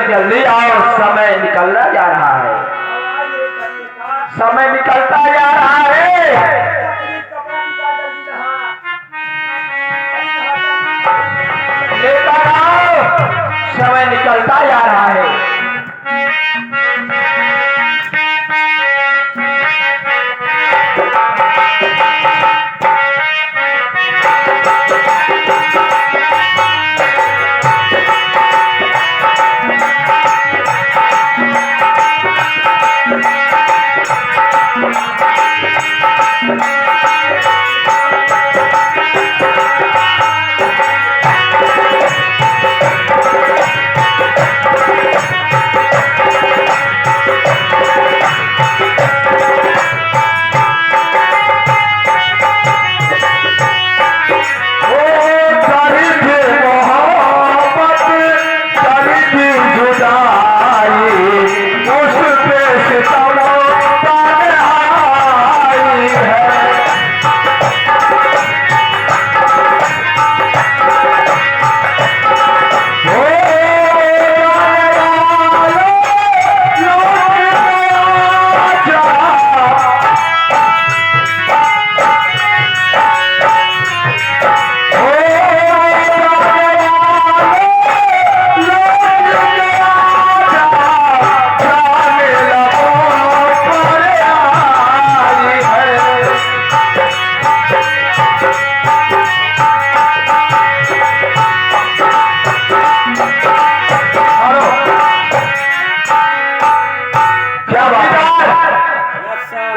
जल्दी आओ, समय निकलना जा रहा है, समय निकलता जा रहा है। लेकर आओ, समय निकलता जा रहा है।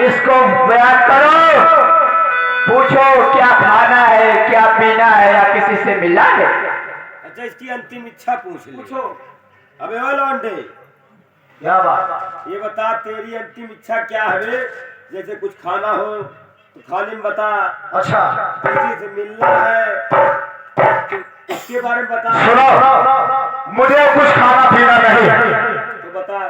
इसको बयान करो, पूछो क्या खाना है, क्या पीना है, या किसी से मिलना है। अच्छा, इसकी अंतिम इच्छा पूछो। अबे ओ लौंडे, क्या बात? ये बता तेरी अंतिम इच्छा क्या है? जैसे कुछ खाना हो तो खाने में बता। अच्छा, किसी से मिलना है तो इसके बारे में बता। सुनो, मुझे कुछ खाना पीना नहीं, तो बता।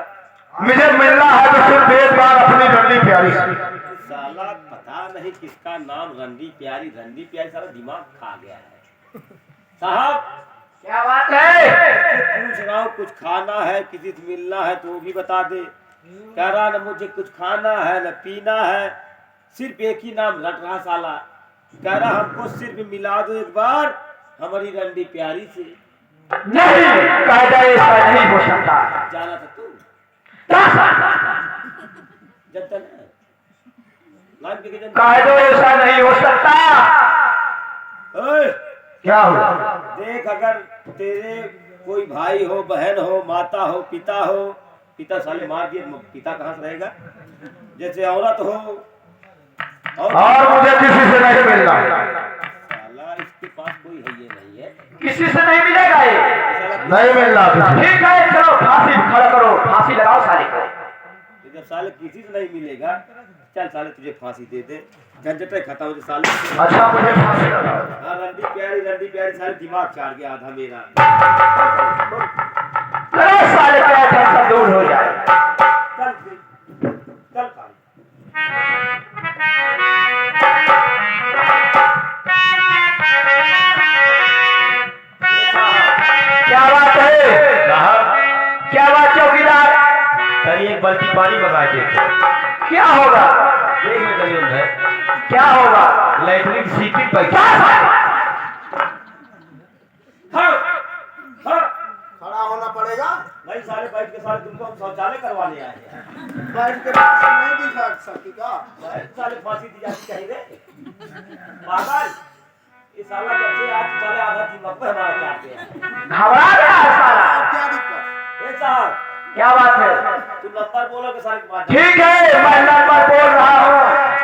मुझे मिलना है तो सिर्फ एक बार अपनी रंडी प्यारी से। साला पता नहीं किसका नाम रंडी प्यारी साला दिमाग खा गया है। साहब क्या बात है? पूछ रहा हूँ, कुछ खाना है, किसी से मिलना है तो वो भी बता दे। कह रहा न मुझे कुछ खाना है न पीना है, सिर्फ एक ही नाम रट रहा साला। कह रहा हमको सिर्फ मिला दो एक बार हमारी रंडी प्यारी से। नहीं, कायदा ऐसा नहीं हो सकता। जाना था तू कायदा ऐसा नहीं हो सकता। क्या हुआ? देख, अगर तेरे कोई भाई हो, बहन हो, माता हो, पिता साले मार दिए, पिता कहाँ से रहेगा? जैसे औरत हो और मुझे किसी से नहीं मिलना। साला इसके पास कोई है ये नहीं है, किसी से नहीं मिलेगा, ये नहीं मिलना। ठीक है, चलो फांसी खड़ा करो, फांसी लगाओ साले को। जब साले किसी से नहीं मिलेगा, चल साले तुझे फांसी दे दे, झंझटें खत्म हो जाए साले। अच्छा, मुझे फांसी लगाओ। हाँ, रंडी प्यारी साले दिमाग चार गया आधा मेरा। साले का टेंशन दूर हो जाए। चल चल साले। क्या बात है? क्या बात चौकीदार? सर एक बाल्टी पानी मंगा दे। क्या होगा? एक में करिए है। क्या होगा? लैट्रिन सीटिंग पर खड़ा होना पड़ेगा। नहीं साले बैठ के साले तुमको हम शौचालय करवाने आए हैं। बैठ के नहीं दिखा सकती क्या? साले फांसी दी जाती चाहिए पागल। ये साला जब से आज साले आधा दिमाग पे हमारा चाहते हैं। घबरा गया है साला। क्या दिक्कत? ए साहब, क्या बात है? तुम नंबर बोलो के सारे बात। ठीक है, मैं नंबर बोल रहा हूँ।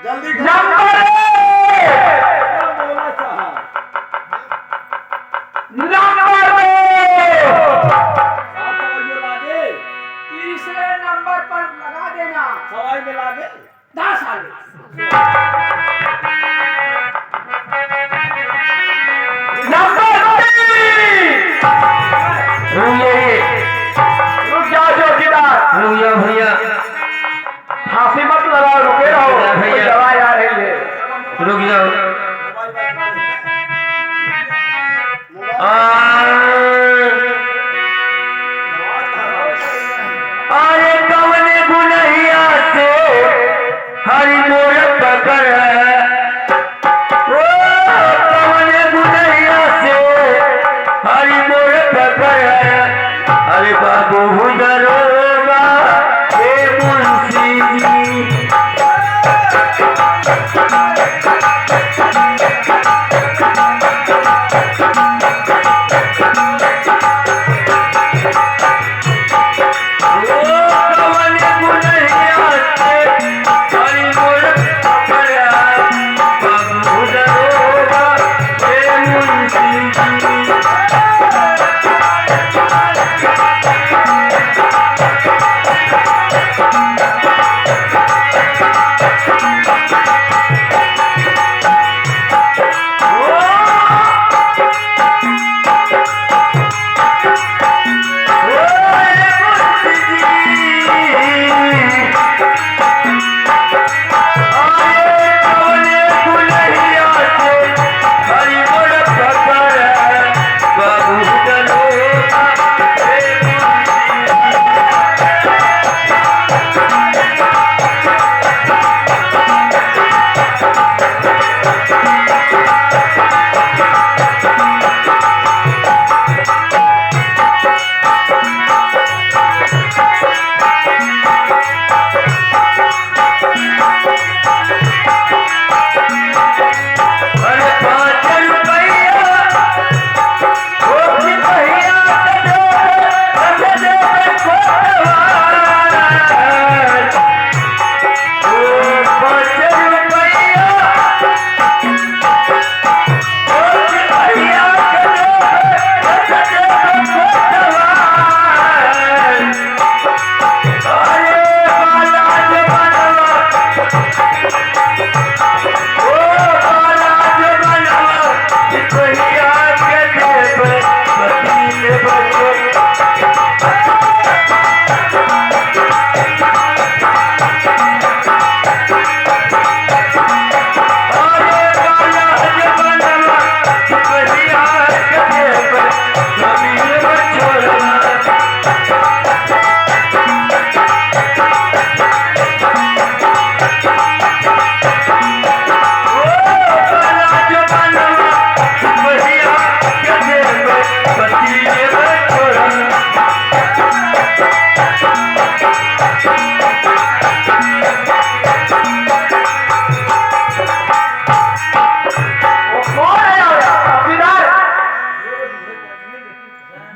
जल्दी कर। नंबर क्या बोला साहब? नंबर आप सवाई लागे, तीसरे नंबर पर लगा देना। सवाई में लागे। 10 आने। नंबर 3 रुक जाओ चौकीदार, रुक जाओ भैया, फांसी मत लगाओ, रुके रहो, कोई दवाई आ रही है। रुक जाओ। अरे कवन गुनहिया से हरि मोर पकड़, ओ कवन गुनहिया से हरि मोर पकड़, अरे बाबू दरोगा हे मुंशी जी।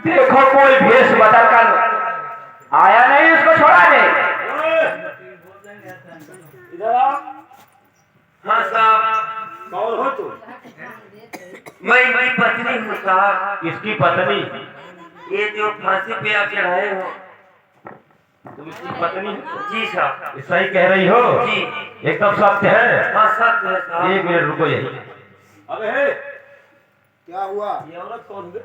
देखो कोई भेष बदल कर आया नहीं, उसको छोड़ाने। इधर आओ। हाँ साहब, कौन हो तुम? मैं मेरी पत्नी हूँ साहब। इसकी पत्नी? ये जो फांसी पे आप चढ़ाए हो। तुम इसकी पत्नी हो? जी साहब। सही कह रही हो? जी एकदम सत्य है। हाँ सत्य है साहब। एक मिनट रुको यही। अबे हे, क्या हुआ? ये औरत कौन है?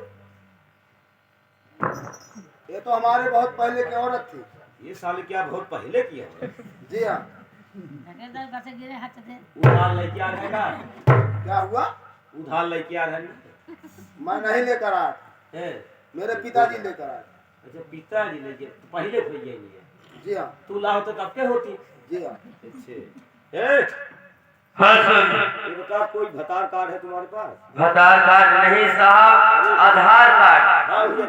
ये तो हमारे बहुत पहले की औरत थी। ये साले क्या बहुत पहले की है? जी हाँ। उधार लेके आ रहेगा? क्या हुआ? उधार लेके आ रहे मैं नहीं लेकर आया, हैं? मेरे पिताजी लेकर आए। अच्छा पिताजी लेके तो पहले भैया नहीं है। जी हाँ। तू लाओ तो कब के होती? जी हाँ। अच्छे। ए, हाँ सर। ये बता कोई भतार कार्ड है तुम्हारे पास? भतार कार्ड नहीं साहब, आधार कार्ड। हाँ ये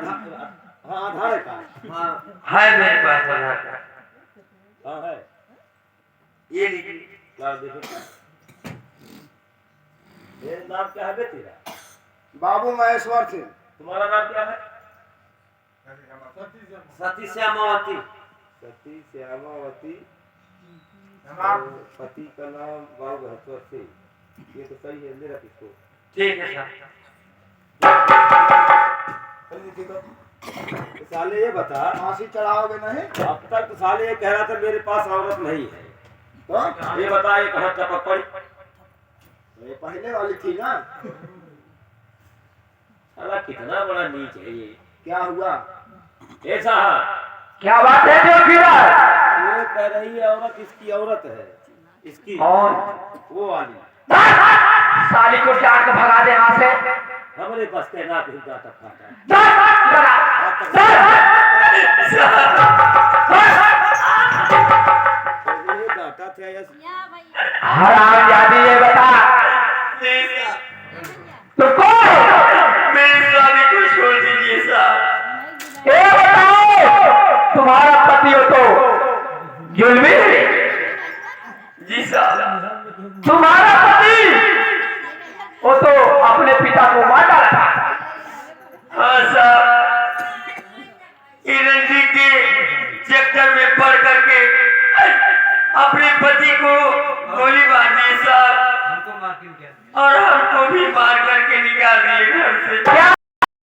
हाँ आधार कार्ड। हाँ है मेरे पास आधार कार्ड। हाँ है। ये लीजिए। लाओ देखो। ये नाम क्या है बे तेरा? बाबू महेश्वर सिंह। तुम्हारा नाम क्या है? सती श्यामावती। सती श्यामावती। पति का नाम बाबू बृहस्पति सिंह, ये तो सही है, ले रख इसको। ठीक है साहब। तो साले ये बता, फांसी चढ़ाओगे नहीं अब तक तो साले ये कह रहा था मेरे पास औरत नहीं है, तो ये बता ये कहाँ टपक पड़ी? ये पहले वाली थी ना। साला कितना बड़ा नीच है ये। क्या हुआ? ऐसा क्या बात है जोगीदार? ये कह रही है औरत इसकी औरत है, इसकी कौन? वो वाली। साली को डांट के भगा दे यहाँ से। हमारे पास कहना भी डांटा खाता है। ये डांटा था या हरामजादी, ये बता तो कौन? मेरी शादी को छोड़ दीजिए साहब। ये बताओ, तुम्हारा पति हो तो जुल्मी? जी साहब। तुम्हारा